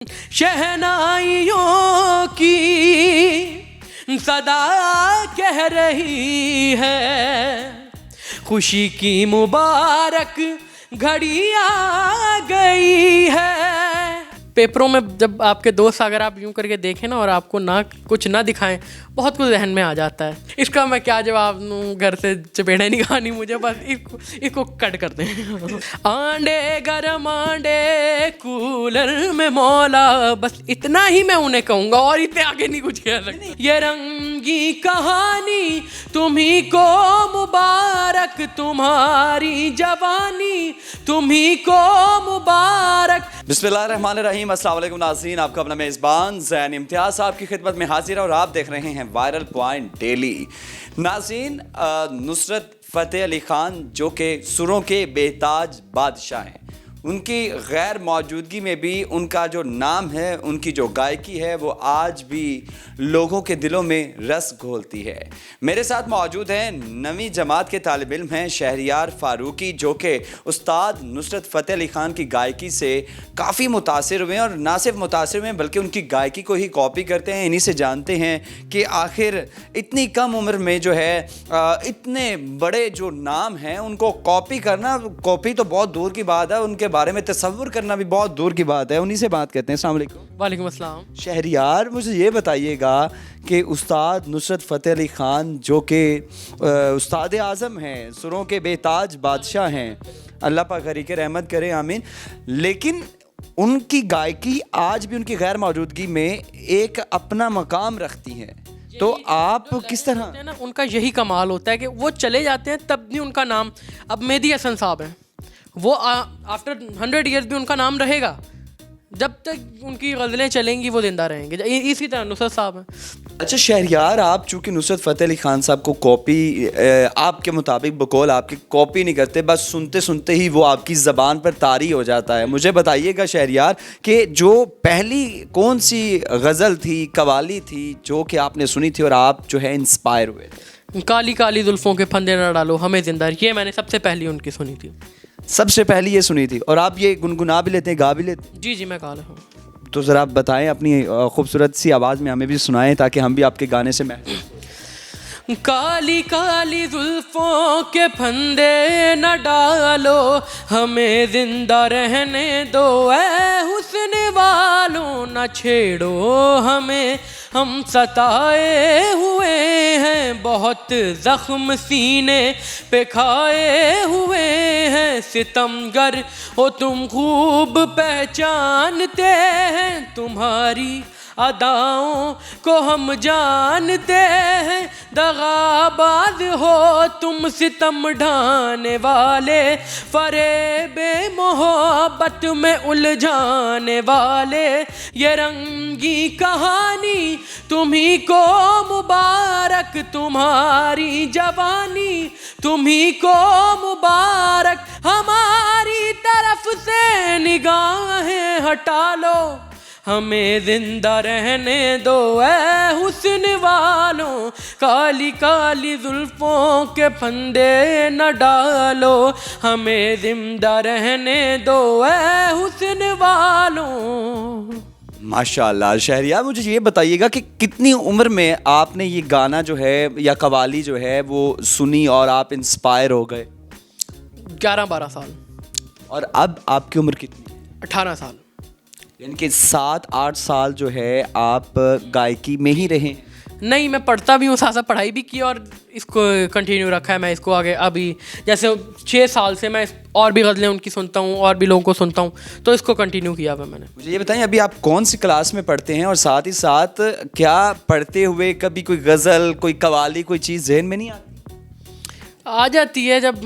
शहनाइयों की सदा कह रही है, खुशी की मुबारक घड़ी आ गई है। पेपरों में जब आपके दोस्त अगर आप यूं करके देखें ना और आपको ना कुछ ना दिखाएं, बहुत कुछ जहन में आ जाता है। इसका मैं क्या जवाब दूं, घर से चपेड़े नहीं खानी मुझे, बस इसको कट करते हैं। आंडे गरम आंडे कूलर में मौला, बस इतना ही मैं उन्हें कहूँगा और इतने आगे नहीं कुछ कह सकते। ये रंगी कहानी तुम्ही को मुबारक, तुम्हारी जवानी तुम्ही को मुबारक। बिस्मिल्लाहिर्रहमानिर्रहीम। अस्सलाम वालेकुम नाज़रीन, आपका अपना मेज़बान ज़ैन इम्तियाज़ आपकी खिदमत में हाजिर है और आप देख रहे हैं वायरल पॉइंट डेली। नाज़रीन, नुसरत फ़तेह अली ख़ान जो कि सुरों के बेताज बादशाह हैं, उनकी गैर मौजूदगी में भी उनका जो नाम है, उनकी जो गायकी है, वो आज भी लोगों के दिलों में रस घोलती है। मेरे साथ मौजूद हैं नवीं जमात के तालिब इल्म हैं शहरियार फ़ारूकी, जो कि उस्ताद नुसरत फ़तेह अली ख़ान की गायकी से काफ़ी मुतासिर हुए हैं और ना सिर्फ मुतासिर हुए हैं बल्कि उनकी गायकी को ही कॉपी करते हैं। इन्हीं से जानते हैं कि आखिर इतनी कम उम्र में जो है इतने बड़े जो नाम हैं उनको कॉपी करना, कॉपी तो बहुत दूर की बात है, उनके बारे में तसव्वुर करना भी बहुत दूर की बात है। उन्हीं से बात करते हैं। अस्सलाम वालेकुम। वालेकुम अस्सलाम। शहरियार, मुझे ये बताइएगा कि उस्ताद नुसरत फ़तेह अली ख़ान जो कि उस्ताद आज़म हैं, सुरों के बेताज बादशाह हैं, अल्लाह पाक गरीक़ रहमत करे, आमीन, लेकिन उनकी गायकी आज भी उनकी गैर मौजूदगी में एक अपना मकाम रखती है। तो आप किस तरह है ना, उनका यही कमाल होता है कि वो चले जाते हैं तब भी उनका नाम, अब मेहदी हसन साहब हैं, वो आफ्टर 100 ईयर्स भी उनका नाम रहेगा। जब तक उनकी गज़लें चलेंगी वो जिंदा रहेंगे। इसी तरह नुसरत साहब हैं। अच्छा शहरियार, आप चूँकि नुसरत फ़तेह अली ख़ान साहब को कॉपी आपके मुताबिक बकौल आपकी कॉपी नहीं करते, बस सुनते सुनते ही वो आपकी ज़बान पर तारी हो जाता है। मुझे बताइएगा शहरियार कि जो पहली कौन सी गज़ल थी, कवाली थी जो कि आपने सुनी थी और आप जो है इंस्पायर हुए थे? काली काली जुल्फ़ों के फंदे न डालो हमें जिंदा, ये मैंने सबसे पहली उनकी सुनी थी। सबसे पहली ये सुनी थी और आप ये गुनगुना भी लेते हैं, गा भी लेते हैं? जी मैं गा रहा हूँ। तो ज़रा आप बताएं, अपनी खूबसूरत सी आवाज़ में हमें भी सुनाएं ताकि हम भी आपके गाने से काली काली जुल्फों के फंदे न डालो हमें जिंदा रहने दो, ऐ हुस्न वालों न छेड़ो हमें, हम सताए हुए हैं बहुत, जख्म सीने पे खाए हुए हैं, सितमगर हो तुम खूब पहचानते हैं, तुम्हारी अदाओं को हम जानते हैं, दगाबाज हो तुम सितम ढाने वाले, फरेबे मोहब्बत में उलझाने वाले, ये रंगी कहानी तुम्ही को मुबारक, तुम्हारी जवानी तुम्ही को मुबारक, हमारी तरफ से निगाहें हटा लो हमें जिंदा रहने दो, ऐ हुस्न वालों काली काली जुल्फों के फंदे न डालो हमें जिंदा रहने दो, ऐ हुस्न वालों। माशाअल्लाह। शहरियार, मुझे ये बताइएगा कि कितनी उम्र में आपने ये गाना जो है या कवाली जो है वो सुनी और आप इंस्पायर हो गए? 11-12 साल। और अब आपकी उम्र कितनी? 18 साल। यानी कि 7-8 साल जो है आप गायकी में ही रहे? नहीं, मैं पढ़ता भी हूँ, साथ साथ पढ़ाई भी की और इसको कंटिन्यू रखा है। मैं इसको आगे अभी जैसे 6 साल से मैं और भी गज़लें उनकी सुनता हूँ और भी लोगों को सुनता हूँ, तो इसको कंटिन्यू किया हुआ मैंने। मुझे ये बताएं, अभी आप कौन सी क्लास में पढ़ते हैं और साथ ही साथ क्या पढ़ते हुए कभी कोई गज़ल, कोई कवाली, कोई चीज़ जहन में नहीं आती? आ जाती है जब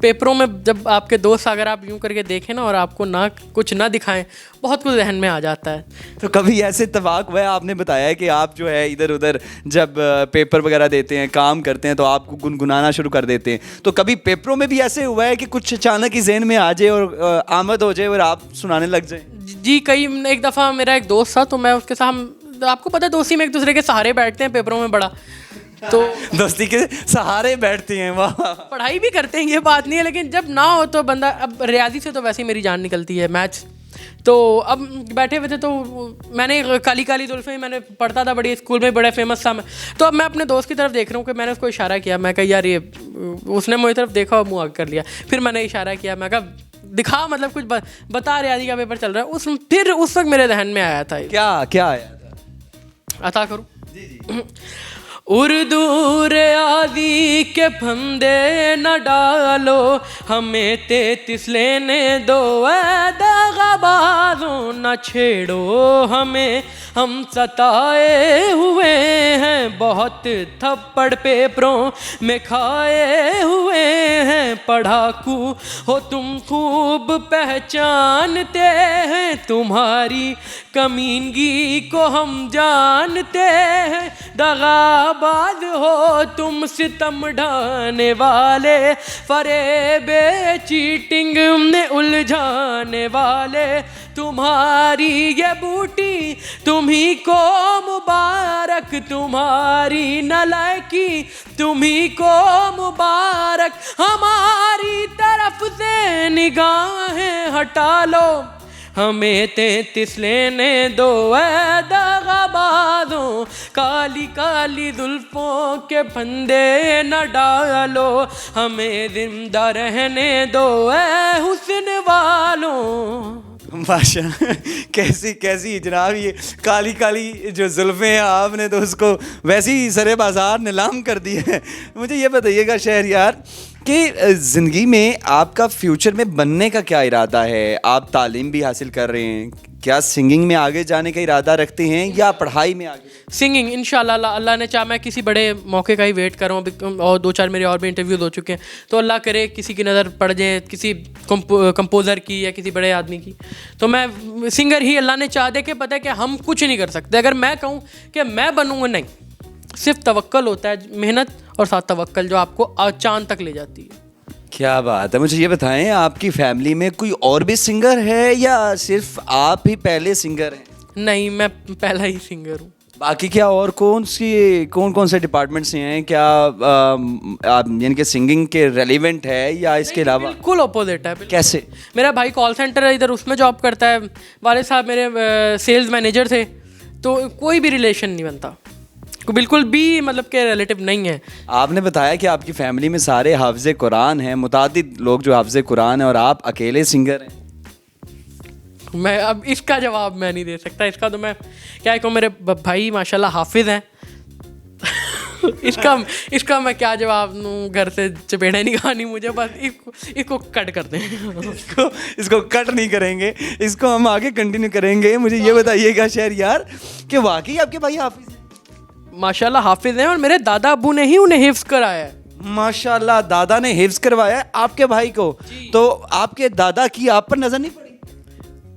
पेपरों में, जब आपके दोस्त अगर आप यूं करके देखें ना और आपको ना कुछ ना दिखाएं, बहुत कुछ जहन में आ जाता है। तो कभी ऐसे इत्तेफाक हुआ है, आपने बताया है कि आप जो है इधर उधर जब पेपर वगैरह देते हैं, काम करते हैं, तो आपको गुनगुनाना शुरू कर देते हैं, तो कभी पेपरों में भी ऐसे हुआ है कि कुछ अचानक ही जहन में आ जाए और आमद हो जाए और आप सुनाने लग जाएं? जी एक दफ़ा मेरा एक दोस्त था, तो मैं उसके साथ, आपको पता है दोस्ती में एक दूसरे के सहारे बैठते हैं पेपरों में, बड़ा तो दोस्ती के सहारे बैठते हैं। वाह। पढ़ाई भी करते हैं, ये बात नहीं है, लेकिन जब ना हो तो बंदा, अब रियाजी से तो वैसे ही मेरी जान निकलती है, मैथ्स तो अब बैठे हुए थे तो मैंने काली काली जुल्फ़ें मैंने पढ़ता था बड़ी स्कूल में, बड़ा फेमस था मैं। तो अब मैं अपने दोस्त की तरफ देख रहा हूँ कि मैंने उसको इशारा किया, मैं कहा यार ये, उसने मेरी तरफ देखा और मुँह आगे कर लिया। फिर मैंने इशारा किया, मैं कहा दिखा, मतलब कुछ बता, रियाजी का पेपर चल रहा है। फिर उस वक्त मेरे जहन में आया था, क्या क्या आया था? अता करूँ उर्दू रियाजी के फंदे न डालो, हमें 33 लेने दो, दगाबाजों न छेड़ो हमें, हम सताए हुए हैं बहुत, थप्पड़ पेपरों में खाए हुए हैं, पढ़ाकू हो तुम खूब पहचानते हैं, तुम्हारी कमीनगी को हम जानते हैं, दगाबाज हो तुम सितम ढाने वाले, फरेबे चीटिंग में उलझाने वाले, तुम्हारी ये बूटी तुम्ही को मुबारक, तुम्हारी नलायकी तुम्ही को मुबारक, हमारी तरफ से निगाहें हटा लो, हमें 33 लेने दो, ऐ दगाबाजों काली काली जुल्फों के फंदे न डालो, हमें जिंदा रहने दो, ऐ हुस्न वालों। माशा कैसी कैसी जनाब, ये काली काली जो जुल्फ़ें हैं आपने तो उसको वैसे ही सरे बाज़ार नीलाम कर दिया है। मुझे ये बताइएगा शहरयार कि ज़िंदगी में आपका फ्यूचर में बनने का क्या इरादा है? आप तालीम भी हासिल कर रहे हैं, क्या सिंगिंग में आगे जाने का इरादा रखते हैं या पढ़ाई में आगे? सिंगिंग इंशाल्लाह, अल्लाह ने चाहा मैं किसी बड़े मौके का ही वेट कर रहा हूँ, और 2-4 मेरे और भी इंटरव्यूज़ हो चुके हैं, तो अल्लाह करे किसी की नज़र पड़ जाए, किसी कंपोज़र की या किसी बड़े आदमी की, तो मैं सिंगर ही अल्लाह ने चाह दे के, पता है कि हम कुछ नहीं कर सकते। अगर मैं कहूँ कि मैं बनूँगा, नहीं, सिर्फ तवक्कल होता है, मेहनत और साथ तवक्कल जो आपको चांद तक ले जाती है। क्या बात है। मुझे ये बताएं, आपकी फैमिली में कोई और भी सिंगर है या सिर्फ आप ही पहले सिंगर हैं? नहीं, मैं पहला ही सिंगर हूँ। बाकी क्या और कौन कौन से डिपार्टमेंट्स से हैं? क्या आप यानी कि सिंगिंग के रेलिवेंट है या इसके अलावा? बिल्कुल अपोजिट है। कैसे? मेरा भाई कॉल सेंटर है इधर, उसमें जॉब करता है, वाले साहब मेरे सेल्स मैनेजर थे, तो कोई भी रिलेशन नहीं बनता, बिल्कुल भी, मतलब के रिलेटिव नहीं है। आपने बताया कि आपकी फैमिली में सारे हाफिज़े कुरान हैं, मुतादिद लोग जो हाफिज़े कुरान हैं, और आप अकेले सिंगर हैं। मैं अब इसका जवाब मैं नहीं दे सकता, इसका तो मैं क्या कहूँ, मेरे भाई माशाल्लाह हाफिज़ हैं। इसका मैं क्या जवाब दूँ, घर से चपेड़े नहीं खानी मुझे, बस इसको कट करते हैं। इसको कट नहीं करेंगे, इसको हम आगे कंटिन्यू करेंगे। मुझे ये बताइएगा शहरयार कि वाकई आपके भाई हाफिज़ हैं? माशाल्लाह हाफिज़ हैं, और मेरे दादा अब्बू ने ही उन्हें हिफ्ज़ कराया है। माशाल्लाह, दादा ने हिफ्ज़ करवाया है आपके भाई को। तो आपके दादा की आप पर नज़र नहीं पड़ी?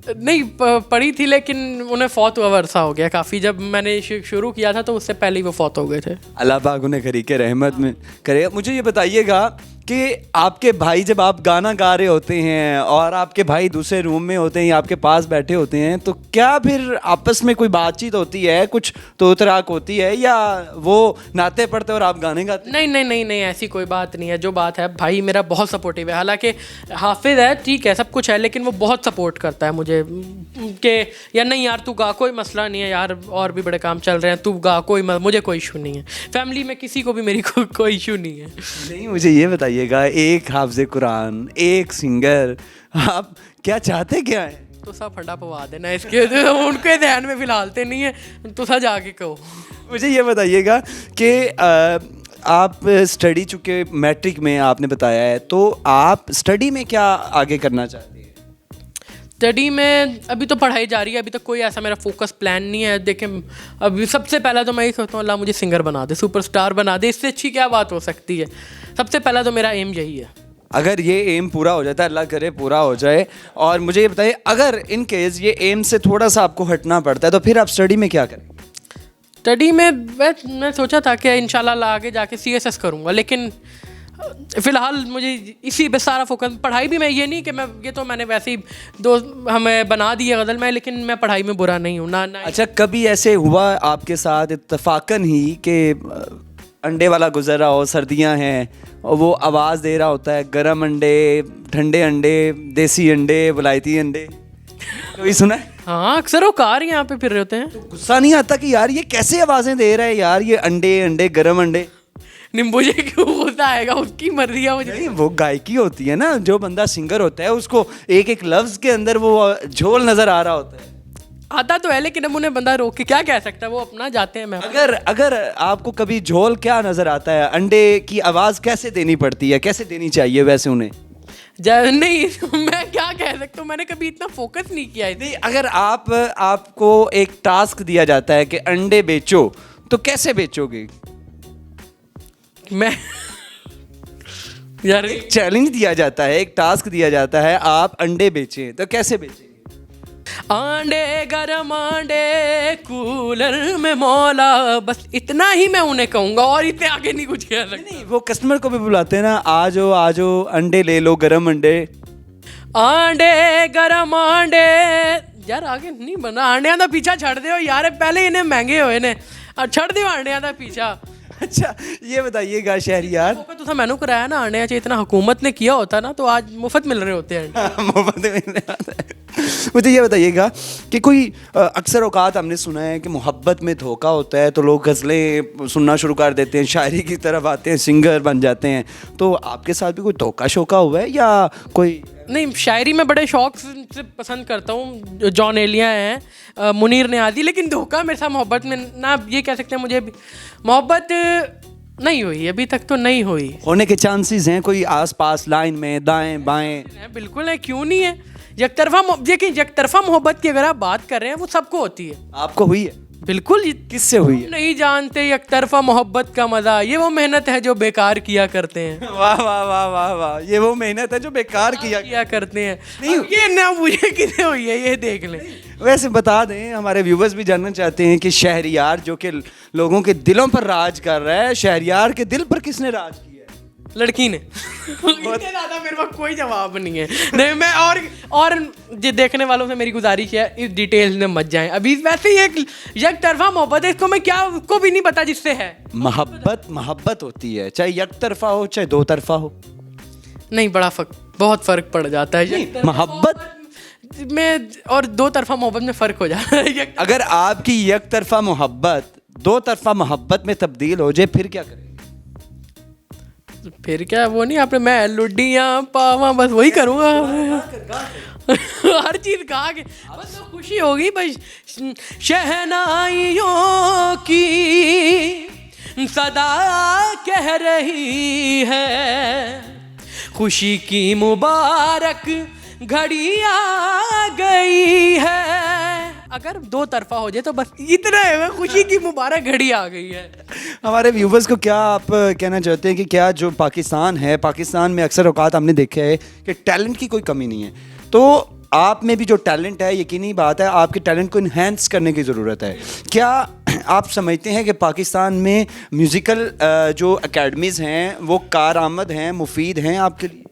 नहीं पड़ी थी, लेकिन उन्हें फौत हुआ अरसा हो गया काफ़ी। जब मैंने शुरू किया था तो उससे पहले ही वो फौत हो गए थे। अल्लाह पाक उन्हें खरीके रहमत में करेगा। मुझे ये बताइएगा कि आपके भाई जब आप गाना गा रहे होते हैं और आपके भाई दूसरे रूम में होते हैं या आपके पास बैठे होते हैं, तो क्या फिर आपस में कोई बातचीत होती है, कुछ तोतराक होती है, या वो नाते पढ़ते और आप गाने गाते? नहीं नहीं नहीं नहीं, ऐसी कोई बात नहीं है। जो बात है, भाई मेरा बहुत सपोर्टिव है, हालांकि हाफिज़ है, ठीक है, सब कुछ है, लेकिन वो बहुत सपोर्ट करता है मुझे कि या नहीं यार तू गा, कोई मसला नहीं है यार, और भी बड़े काम चल रहे हैं, तू गा, मुझे कोई इशू नहीं है। फैमिली में किसी को भी मेरी कोई इशू नहीं है। नहीं, मुझे ये बताइए, एक हाफिज़े कुरान, एक सिंगर, आप क्या चाहते क्या है? तो सब फंडा पवा देना इसके, तो उनके ध्यान में फिलहाल तो नहीं है, तो सब जाके कहो। मुझे ये बताइएगा कि आप स्टडी चुके मैट्रिक में आपने बताया है, तो आप स्टडी में क्या आगे करना चाहते हैं? स्टडी में अभी तो पढ़ाई जारी है, अभी तक कोई ऐसा मेरा फोकस प्लान नहीं है। देखें, अभी सबसे पहला तो मैं ये सोचता हूँ अल्लाह मुझे सिंगर बना दे, सुपरस्टार बना दे, इससे अच्छी क्या बात हो सकती है। सबसे पहला तो मेरा एम यही है। अगर ये एम पूरा हो जाता है, अल्लाह करे पूरा हो जाए। और मुझे ये बताइए, अगर इन केस ये एम से थोड़ा सा आपको हटना पड़ता है, तो फिर आप स्टडी में क्या करें? स्टडी में मैं सोचा था कि इंशाल्लाह आगे जाके CSS करूँगा, लेकिन फ़िलहाल मुझे इसी पे सारा फोकस। पढ़ाई भी मैं ये नहीं कि मैं, ये तो मैंने वैसे ही दोस्त हमें बना दी है गज़ल में, लेकिन मैं पढ़ाई में बुरा नहीं हूँ ना। अच्छा, कभी ऐसे हुआ आपके साथ इत्तफाकन ही कि अंडे वाला गुजर रहा हो, सर्दियाँ हैं, और वो आवाज़ दे रहा होता है, गरम अंडे, ठंडे अंडे, देसी अंडे, वलायती अंडे? कभी सुना है? हाँ अक्सर वो कार यहाँ पे फिर रहे होते हैं। गुस्सा नहीं आता कि यार ये कैसे आवाजें दे रहा है यार, ये अंडे अंडे गरम अंडे? मुझे क्यों गुस्सा आएगा, उसकी मर्जी है मुझे। नहीं, वो गायकी होती है ना, जो बंदा सिंगर होता है उसको एक एक लफ्ज के अंदर वो झोल नजर आ रहा होता है। आता तो है लेकिन अब उन्हें बंदा रोक के क्या कह सकता है, वो अपना जाते हैं। मैं अगर अगर आपको कभी झोल क्या नजर आता है, अंडे की आवाज कैसे देनी पड़ती है, कैसे देनी चाहिए वैसे उन्हें? नहीं मैं क्या कह सकता हूँ, मैंने कभी इतना फोकस नहीं किया नहीं, अगर आपको एक टास्क दिया जाता है कि अंडे बेचो, तो कैसे बेचोगे? मैं यार एक चैलेंज दिया जाता है, एक टास्क दिया जाता है, आप अंडे बेचें, तो कैसे बेचेंगे? आंडे गरम आंडे कूलर में मौला, बस इतना ही मैं उन्हें कहूंगा और इससे आगे नहीं कुछ कह सकता। नहीं, वो कस्टमर को भी बुलाते हैं ना, आ जाओ अंडे ले लो, गरम अंडे। आंडे गरम आंडे, यार आगे नहीं बना, आंडिया का पीछा छड़ दो यार, पहले इन्हें महंगे हुए ने, छड़ दो आंडिया का पीछा। अच्छा ये बताइएगा शहरियार, तुसा मैनू कराया ना आंडिया चाहिए, इतना हुकूमत ने किया होता ना तो आज मुफ्त मिल रहे होते हैं। मुफ्त में मिल रहा है। मुझे ये बताइएगा कि कोई अक्सर औकात हमने सुना है कि मोहब्बत में धोखा होता है तो लोग गज़लें सुनना शुरू कर देते हैं, शायरी की तरफ आते हैं, सिंगर बन जाते हैं। तो आपके साथ भी कोई धोखा शोखा हुआ है या कोई? नहीं, शायरी में बड़े शौक से पसंद करता हूँ, जॉन एलिया हैं, मुनीर नियाज़ी, लेकिन धोखा मेरे साथ मोहब्बत में ना, ये कह सकते हैं मुझे मोहब्बत नहीं हुई अभी तक, तो नहीं हुई। होने के चांसेस हैं कोई आसपास लाइन में, दाएं बाएं? बिल्कुल है, क्यों नहीं है। यकतरफा मोहब्बत की अगर आप बात कर रहे हैं वो सबको होती है। आपको हुई है? बिल्कुल। किससे हुई है? नहीं जानते यकतरफा मोहब्बत का मजा, ये वो मेहनत है जो बेकार किया करते हैं। वाह वाह वाह वाह वाह, ये वो मेहनत है जो बेकार किया करते हैं। नहीं ये ना मुझे किसे हुई है ये देख लें। वैसे बता दें, हमारे व्यूवर्स भी जानना चाहते हैं कि शहरियार जो कि लोगों के दिलों पर राज कर रहा है, शहरियार के दिल पर किसने राज किया है? लड़की ने। इससे ज्यादा मेरे पास कोई जवाब नहीं है। नहीं मैं और ये देखने वालों से मेरी गुजारिश है, इस डिटेल्स में मत जाएं। अभी वैसे ही एक तरफा मोहब्बत है, इसको मैं क्या उसको भी नहीं पता जिससे है। मोहब्बत होती है, चाहे एक तरफा हो चाहे दो तरफा हो। नहीं, बहुत फर्क पड़ जाता है मोहब्बत में और दो तरफा मोहब्बत में फर्क हो जाता है। अगर आपकी एक तरफा मोहब्बत दो तरफा मोहब्बत में तब्दील हो जाए फिर क्या करें? फिर क्या, वो नहीं आपने मैं लुड्डियाँ पावा, बस वही करूँगा। हर चीज़ गा के बस तो खुशी होगी। बस शहनाइयों की सदा कह रही है, खुशी की मुबारक घड़ी आ गई है। अगर दो तरफा हो जाए तो बस इतना है, खुशी की मुबारक घड़ी आ गई है। हमारे व्यूवर्स को क्या आप कहना चाहते हैं कि क्या जो पाकिस्तान है, पाकिस्तान में अक्सर औकात हमने देखा है कि टैलेंट की कोई कमी नहीं है, तो आप में भी जो टैलेंट है, यकीनी बात है आपके टैलेंट को इन्हेंस करने की ज़रूरत है। क्या आप समझते हैं कि पाकिस्तान में म्यूज़िकल जो एकेडमीज़ हैं वो कारआमद हैं, मुफीद हैं आपके लिए?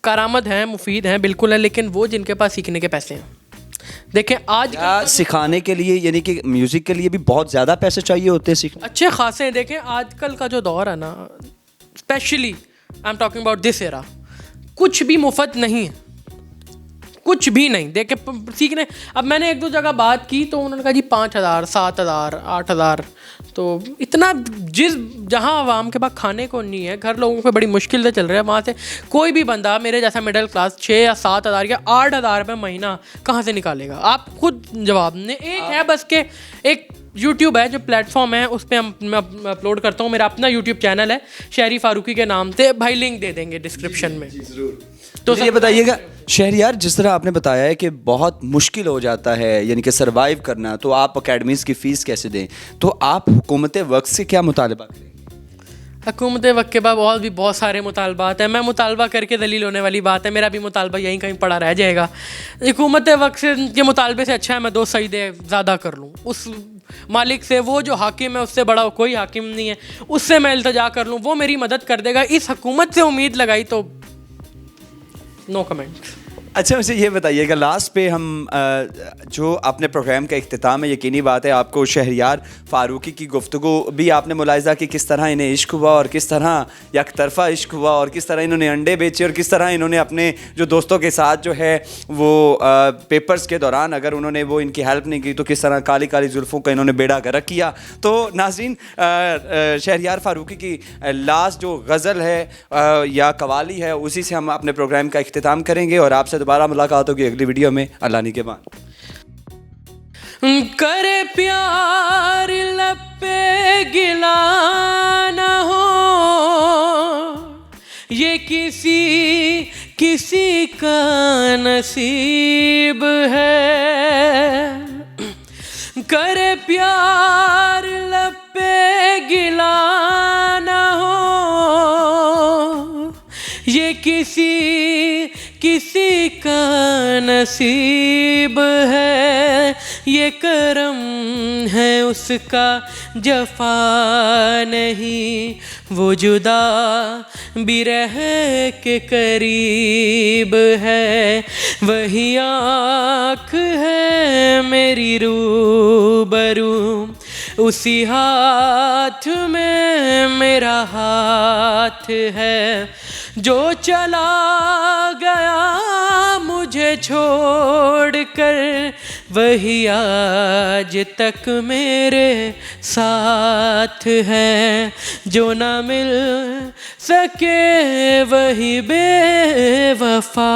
कारआमद हैं, मुफीद हैं, बिल्कुल है, लेकिन वो जिनके पास सीखने के पैसे हैं। देखें आज सिखाने के लिए, यानी कि म्यूजिक के लिए भी बहुत ज़्यादा पैसे चाहिए होते हैं सीखने, अच्छे खासे हैं। देखें आजकल का जो दौर है ना, specially I am talking about this era, कुछ भी मुफ्त नहीं है, कुछ भी नहीं। देखे सीखने, अब मैंने एक दो जगह बात की तो उन्होंने कहा जी 5,000 7,000 8,000, तो इतना जहाँ आवाम के पास खाने को नहीं है, घर लोगों पे बड़ी मुश्किल से चल रहा है, वहाँ से कोई भी बंदा मेरे जैसा मिडिल क्लास 6 या 7,000 या 8,000 रुपये महीना कहाँ से निकालेगा? आप खुद जवाब ने एक है बस के, एक यूट्यूब है जो प्लेटफॉर्म है, उस पर मैं अपलोड करता हूँ, मेरा अपना यूट्यूब चैनल है शहरी फारूकी के नाम से, भाई लिंक दे देंगे डिस्क्रिप्शन में। तो ये बताइएगा शहरियार, जिस तरह आपने बताया है कि बहुत मुश्किल हो जाता है यानी कि सरवाइव करना, तो आप अकेडमीज़ की फ़ीस कैसे दें? तो आप हुकूमत वक्त से क्या मुतालबा करेंगे? हुकूमत वक्त के बाद और भी बहुत सारे मुतालबात हैं। मैं मुतालबा करके दलील होने वाली बात है, मेरा भी मुतालबा यहीं कहीं पड़ा रह जाएगा। हुकूमत वक्त से के मुतालबे से अच्छा है मैं 2 सजदे ज़्यादा कर लूँ उस मालिक से, वो जो हाकिम है उससे बड़ा कोई हाकिम नहीं है, उससे मैं इल्तजा कर लूँ, वो मेरी मदद कर देगा। इस हुकूमत से उम्मीद लगाई तो नो कमेंट। अच्छा मुझे ये बताइएगा, लास्ट पे हम जो अपने प्रोग्राम का इख्तिताम है, यकीनी बात है आपको शहरयार फारूकी की गुफ्तगू भी आपने मुलाहिज़ा की, किस तरह इन्हें इश्क हुआ और किस तरह एक तरफ़ा इश्क हुआ और किस तरह इन्होंने अंडे बेचे और किस तरह इन्होंने अपने जो दोस्तों के साथ जो है वो पेपर्स के दौरान अगर उन्होंने वो इनकी हेल्प नहीं की तो किस तरह काली काली जुल्फ़ों का इन्होंने बेड़ा गर्क किया। तो नाज़रीन, शहरयार फारूकी की लास्ट जो गज़ल है या कवाली है, उसी से हम अपने प्रोग्राम का इख्तिताम करेंगे और आपसे दोबारा मुलाकात होगी अगली वीडियो में। अल्लाह ने के बाद करे प्यार लपे गिला न हो, ये किसी का नसीब है। करे प्यार लपे गिला न हो, ये किसी का नसीब है। ये करम है उसका जफा नहीं, वो जुदा भी रह के करीब है। वही आँख है मेरी रूबरू, उसी हाथ में मेरा हाथ है। जो चला गया मुझे छोड़कर, वही आज तक मेरे साथ है। जो ना मिल सके वही बेवफा।